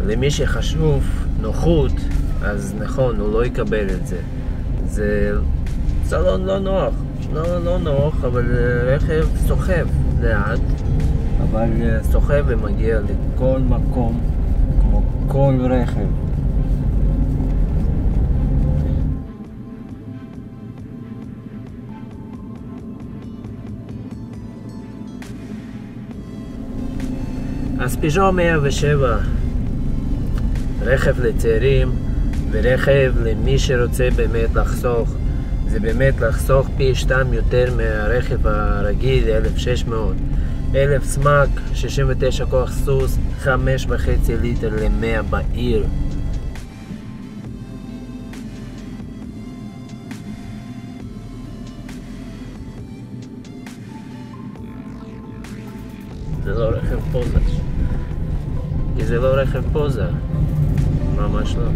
למי שחשוב נוחות, אז נכון, הוא לא יקבל את זה. זה סלון לא נוח, לא נוח, אבל רכב סוחב לאט, אבל סוחב ומגיע לכל מקום, כמו כל רכב. אז פיז'ו 107 רכב לצעירים ורכב למי שרוצה באמת לחסוך. זה באמת לחסוך פי 2 יותר מהרכב הרגיל, 1600. 1000 סמ"ק, 69 כוח סוס, 5.5 ליטר ל-100 בעיר. זה לא רכב פוזה. זה לא רכב פוזה. ממש לא.